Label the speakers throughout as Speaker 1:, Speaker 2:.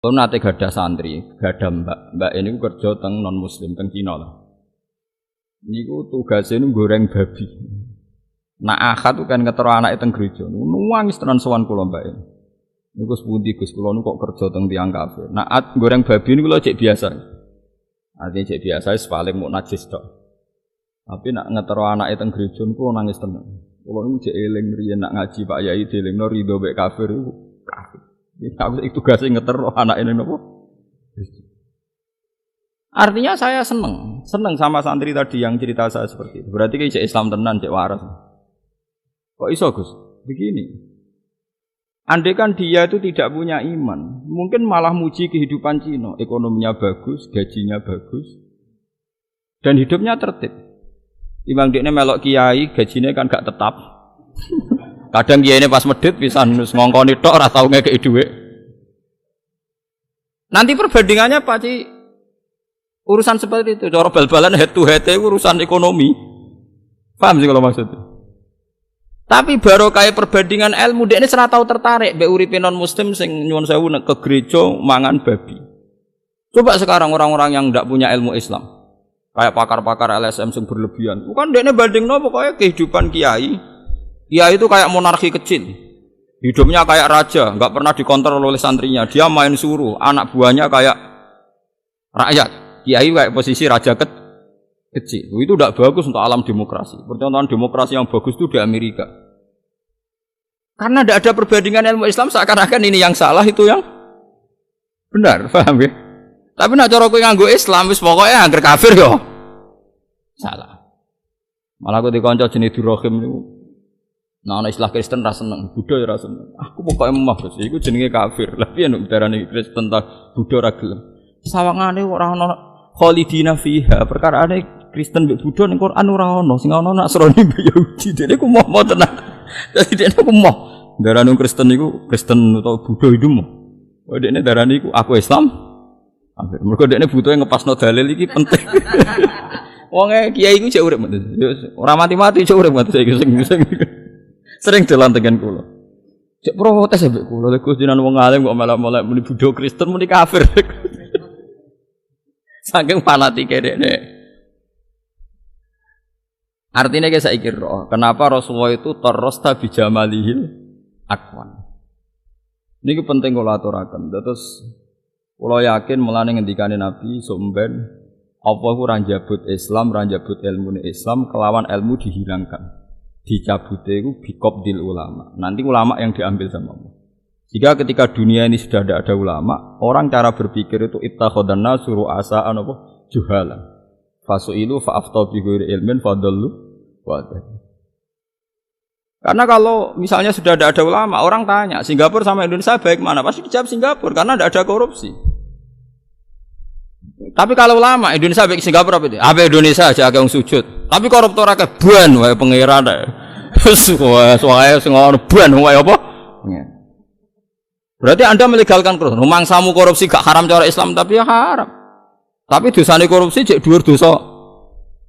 Speaker 1: Kalau nate gadah santri, gadah mbak ini kerja teng non muslim teng Cina lah. Niku tugasnya nu goreng babi. Nak akad tuh kan ketero anak teng gereja, nuwangis tenan sowan kula mbak ini. Niku sepundi Gus kula nu kok kerja teng tiyang kafir. Nak goreng babi niku lho cek biasa. Artinya cek biasa paling mau najis tok. Tapi nak ngetero anak teng gereja niku nangis tenan. Kula niku cek eling riyen nak ngaji Pak Yai dielingno rido mek kafir iku kafir. Aku itu tugasnya ngetero anak ini nopo. Artinya saya seneng sama santri tadi yang cerita saya seperti itu. Berarti kayak Islam tenan, cek waras. Kok iso Gus? Begini. Andai kan dia itu tidak punya iman, mungkin malah muji kehidupan Cina, ekonominya bagus, gajinya bagus, dan hidupnya tertib. Timbang dekne melok kiai, gajinya kan gak tetap. Kadang kiai ini pas medit bisa ngongkoni tok ora tau ngekeki dhuwit. Nanti perbandingannya pasti urusan seperti itu. Cara bal-balan head to head itu urusan ekonomi. Paham sih kalau maksudnya. Tapi baru kayak perbandingan ilmu dekne ora tau tertarik mbek uripe non muslim sing nyuwun sewu ke gereja mangan babi. Coba sekarang orang-orang yang ndak punya ilmu Islam, kayak pakar-pakar LSM sing berlebihan. Bukan dekne bandingno pokoknya kehidupan kiai. Kiai itu kayak monarki kecil, hidupnya kayak raja, nggak pernah dikontrol oleh santrinya. Dia main suruh, anak buahnya kayak rakyat. Kiai kayak posisi raja kecil. Itu tidak bagus untuk alam demokrasi. Percontohan demokrasi yang bagus itu di Amerika. Karena tidak ada perbandingan ilmu Islam, seakan-akan ini yang salah, itu yang benar, paham ya? Tapi nak cara kowe nganggo Islam, wis pokoknya angger kafir yo salah. Malah aku dikonco jenis Durrahim niku. Nah, istilah Kristen ra seneng, Buddha ya ra seneng. Aku pokoke emah Gus, iku jenenge kafir. Lah piye nek darani Kristen ta Buddha ra gelem. Sawangane ora ana khalidina fiha. Perkarane Kristen mbek Buddha ning Quran ora ana, sing ana Nasrani mbek Yahudi. Dene ku moh tenan. Dadi dene ku moh. Darani Kristen niku Kristen utawa Buddha itu moh. Oh dene darani iku aku Islam. Mergo dene butuhe ngepasno dalil iki penting. Wonge kiai iku cek urip mboten. Ora mati-mati cek urip mboten saiki sing sering dolan tengen kula. Cek protes mbek kula, lha Gus jenengan wong alim kok malah muni Buddha Kristen muni kafir. Saking fanatike dekne. Artinya kayak saiki roh, kenapa Rasulullah itu tarasta bi jamalihil akwan. Niki penting kula aturaken. Terus kula yakin mulane ngendikane Nabi somben apa ku ra njabut Islam, ra njabut ilmune Islam kelawan ilmu dihilangkan. Dicabute itu biqabdil ulama. Nanti ulama yang diambil sama Allah. Jika ketika dunia ini sudah ada ulama, orang cara berpikir itu ittakhadhan nasu ru'asa'an apa juhala. Fasu'ilu fa'afta bi ghairi ilmin fadallu wa. Karena kalau misalnya sudah ada ulama, orang tanya, Singapura sama Indonesia baik mana? Pasti dijawab Singapura karena tidak ada korupsi. Tapi kalau ulama Indonesia baik Singapura apa itu? Apa Indonesia aja akeh sujud. Tapi koruptor akeh ban wae pangeran. Soale sing ono ban wae apa? Berarti Anda melegalkan korupsi. Mangsamu korupsi gak haram cara Islam tapi ya haram. Tapi dosane korupsi cek dhuwur dosa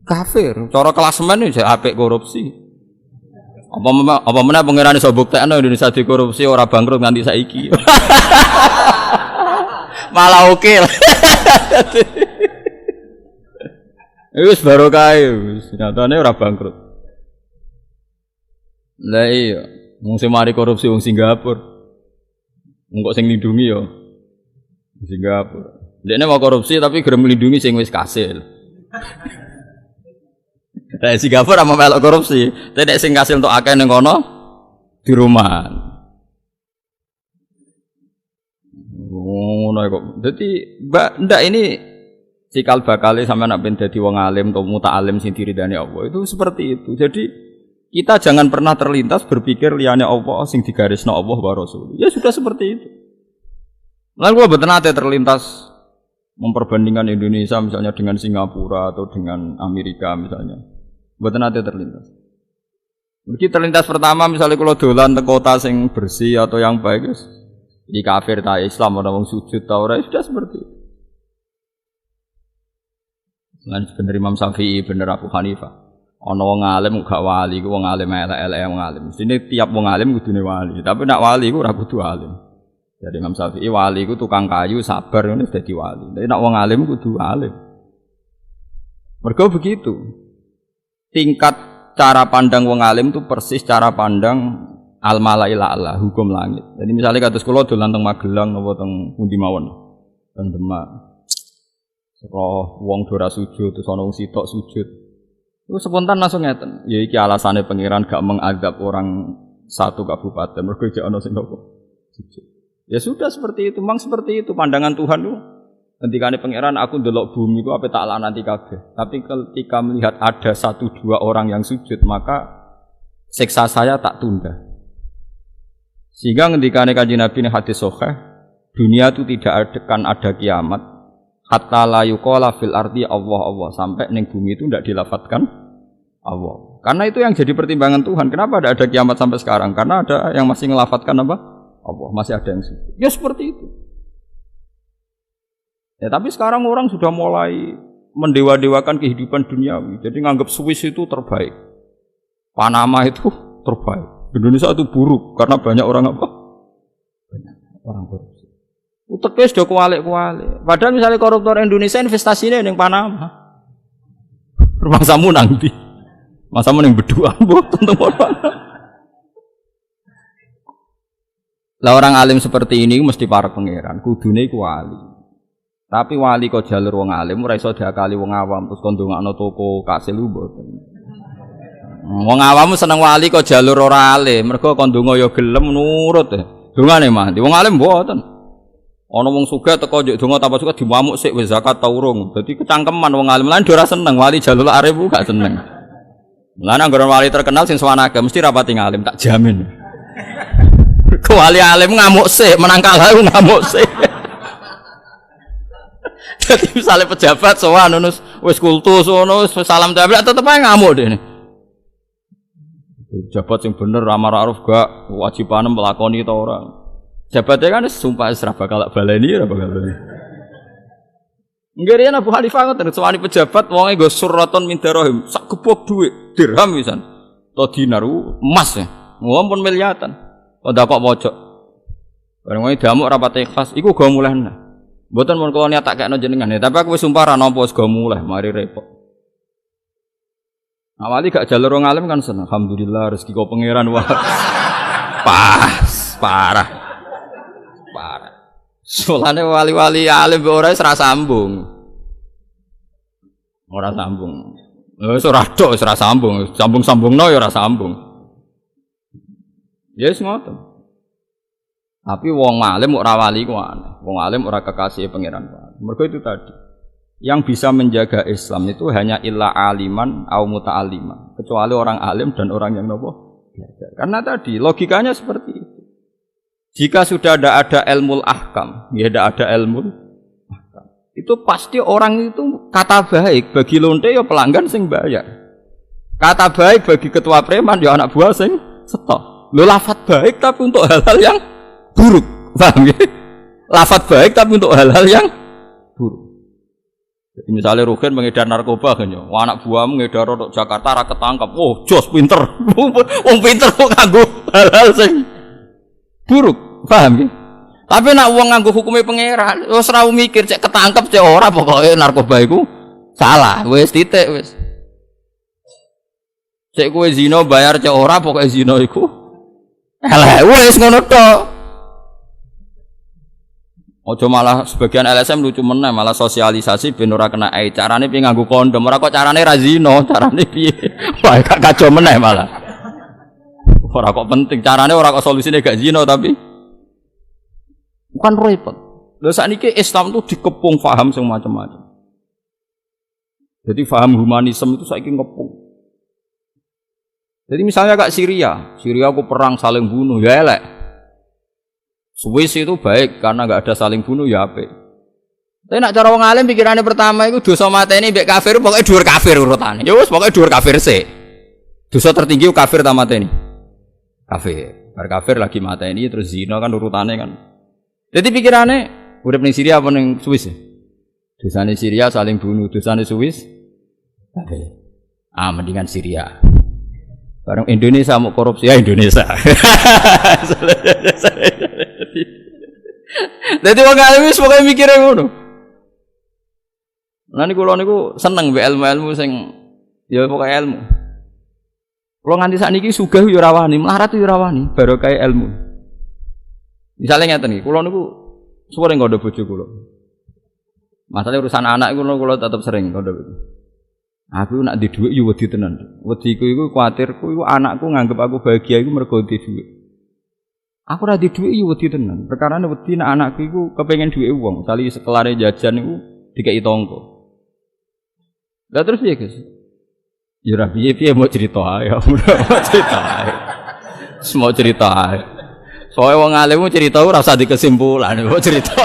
Speaker 1: kafir. Cara klasemen cek apik korupsi. Apa meneh pangeran iso buktekno Indonesia dikorupsi ora bangkrut nganti saiki. Malah oke lah. Wis barokah wis nyatane ora bangkrut. Lah iya, wong sing mari korupsi wong Singapura. Wong kok sing lindungi ya Singapura. Dekne mau korupsi tapi gelem melindungi sing wis kasil. Lah Singapura mau melok korupsi, tapi nek sing kasil entuk akeh ning kono di rumah. Ngono kok. Dadi ndak ini cikal bakale sampean nek ben dadi wong alim atau muta'alim sing diridani Allah itu seperti itu. Jadi kita jangan pernah terlintas berpikir liyane Allah sing digarisno Allah wa Rasul. Ya sudah seperti itu. Lalu gua mboten ate terlintas memperbandingkan Indonesia misalnya dengan Singapura atau dengan Amerika misalnya. Mboten ate terlintas. Mungkin terlintas pertama misalnya kalau dolan te kota sing bersih atau yang baik guys. Di kafir ta Islam ora wong sujud ta ora sudah seperti itu. Lan bener Imam Syafi'i bener Abu Hanifah. Ana wong alim gak wali, ku wong alim elek-elek wong alim. Mestine tiap wong alim kudune wali, tapi nek wali ku ora kudu alim. Jadi Imam Syafi'i wali iku tukang kayu sabar ngono dadi wali. Tapi nek wong alim kudu alim. Mergo begitu. Tingkat cara pandang wong alim itu persis cara pandang al-malaila Allah, hukum langit. Jadi misalnya kados kula dolan teng Magelang napa teng pundi mawon. Teng Demak. Roh wong ora sujud terus ana wong sitok sujud. Itu spontan langsung ngeten. Ya iki alasane pangeran gak mengadab orang satu kabupaten mergo jek ana sing nopo sujud. Ya sudah seperti itu, memang seperti itu pandangan Tuhan itu. Ketikane pangeran aku ndelok bumi ku ape tak laknati kabeh. Tapi ketika melihat ada 1-2 orang yang sujud, maka siksa saya tak tunda. Sehingga ketikane Kanjeng Nabi ini hadis sahih, dunia itu tidak akan ada kiamat hatta la yuqala fil ardi Allah sampai ning bumi itu tidak dilafatkan Allah. Karena itu yang jadi pertimbangan Tuhan. Kenapa tidak ada kiamat sampai sekarang? Karena ada yang masih ngelafatkan apa? Allah, masih ada yang sujud. Ya seperti itu. Ya tapi sekarang orang sudah mulai mendewa-dewakan kehidupan duniawi. Jadi nganggap Swiss itu terbaik. Panama itu terbaik. Indonesia itu buruk karena banyak orang apa? Banyak orang korupsi. Uteknya sudah kualik-kualik. Padahal misalnya koruptor Indonesia investasinya yang Panama. Rumah samu nanti. Masa mau yang berdua tentu orang. Lah orang alim seperti ini mesti para pangeran, kudune iku wali. Tapi wali kok jalur wong alim ora iso diakali wong awam terus kon ndongakno toko kasil mboten. Wong awam seneng wali kok jalur ora alim, mergo kon ndonga ya gelem nurut. Dongane mah, wong alim mboten. Ana wong sugih teko njuk donga tanpa suka diwamuk sik wis zakat ta urung. Dadi kecangkeman wong alim lan ora seneng wali jalur arep gak seneng. Lan anggere wali terkenal sing sowanake mesti rapati ngalim tak jamin. Wali alim ngamuk sih, menang kalah ngamuk sih. Jadi misalnya pejabat sowan nunus wis kultus nunus salam tabrak tetep ae ngamuk dene. Pejabat sing bener amar ma'ruf gak wajibane melakoni ta ora. Jabatnya kan sumpah wis ra bakal baleni ora bakal baleni. Nggih Abu Hanifah ngoten sowani pejabat wonge nggo surraton min dirham, sak gebok dhuwit dirham pisan. To dinar emas ya. Mumpun miliatan. Udah kok pojok. Bareng wae damuk rapat ikhlas, iku go muleh. Mboten mun kula niat tak kekno jenengan, ya, tapi aku wis sumpah ra nampa wis go muleh, mari repot. Awali gak jalur wong alim kan seneng. Alhamdulillah rezeki kok pangeran wah. Parah. Solane wali-wali alim ora wis ra sambung. Ora sambung. Wis ora tok wis ra sambung. Sambung-sambungno ya ora sambung. Yes ngoten. Tapi wong alim ora wali ku aneh. Wong alim ora kekasih pangeran. Mergo itu tadi. Yang bisa menjaga Islam itu hanya illa aliman au muta'alliman. Kecuali orang alim dan orang yang nopo belajar. Karena tadi logikanya seperti itu. Jika sudah ada ilmu ahkam, ya ada ilmu ahkam. Itu pasti orang itu kata baik bagi lonte ya pelanggan sing bayar. Kata baik bagi ketua preman ya anak buah sing setok. Lo lafadz baik tapi untuk hal-hal yang buruk, paham ya? Lafadz baik tapi untuk hal-hal yang buruk. Jadi misalnya Rugen mengedar narkoba kan ya, anak buah mengedar untuk Jakarta ra ketangkap, oh jos pinter, wong pinter kok nganggo hal-hal sing buruk, paham ya? Tapi nak wong nganggo hukume pangeran, wis ora mikir cek ketangkep cek ora pokoke narkoba iku salah, wis titik wis. Cek kowe zina bayar cek ora pokoke zina iku elek wis ngono tok. Aja malah sebagian LSM lucu meneh malah sosialisasi ben ora kena carane piye nganggo kondom, ora kok carane ra zina, carane piye. Wah gak kacau meneh malah. Ora kok penting carane ora kok solusine gak zina tapi bukan repot. Lha sakniki Islam tuh dikepung paham sing macam-macam. Jadi paham humanisme itu saiki ngepung. Jadi misalnya kak Syria aku perang saling bunuh, ya elek. Swiss itu baik karena nggak ada saling bunuh, ya apik. Tapi nak cara wong alim pikirannya pertama itu dosa mateni mbek kafir, pokoknya dhuwur kafir urutane. Ya wis pokoknya dhuwur kafir sik. Dosa tertinggi kafir ta mateni. Kafir. Bar kafir lagi mateni terus zina kan urutannya kan. Jadi pikirannya urip ning Syria apa ning Swiss? Dosane Syria saling bunuh, dosane Swiss kafir. Mendingan Syria. Barang Indonesia mau korupsi ya Indonesia. Dadi wong alim wis pokoke mikire ngono. Lah niku kula niku seneng mbek ilmu-ilmu sing ya pokoke ilmu. Kula nganti sakniki sugih yo ora wani, melarat yo ora wani, barokah ilmu. Misale ngeten iki, kula niku suwere nggondo bojo kula. Masalah urusan anak iku kula tetep sering nggondo. Aku nak di dhuwit yo wedi tenan. Wediku iku kuwatirku iku anakku nganggep aku bahagia iku mergo di dhuwit. Aku ora di dhuwit yo wedi tenan. Perkarane wedi nek anakku iku kepengin dhuwit wong, kali sekelare jajan iku dikeki tangga. Lah terus piye, Gus? Ya ora piye-piye mau cerita ae, mau cerita ae. Semua cerita ae. Soale wong alim cerita ora usah dikesimpulan, mau cerita.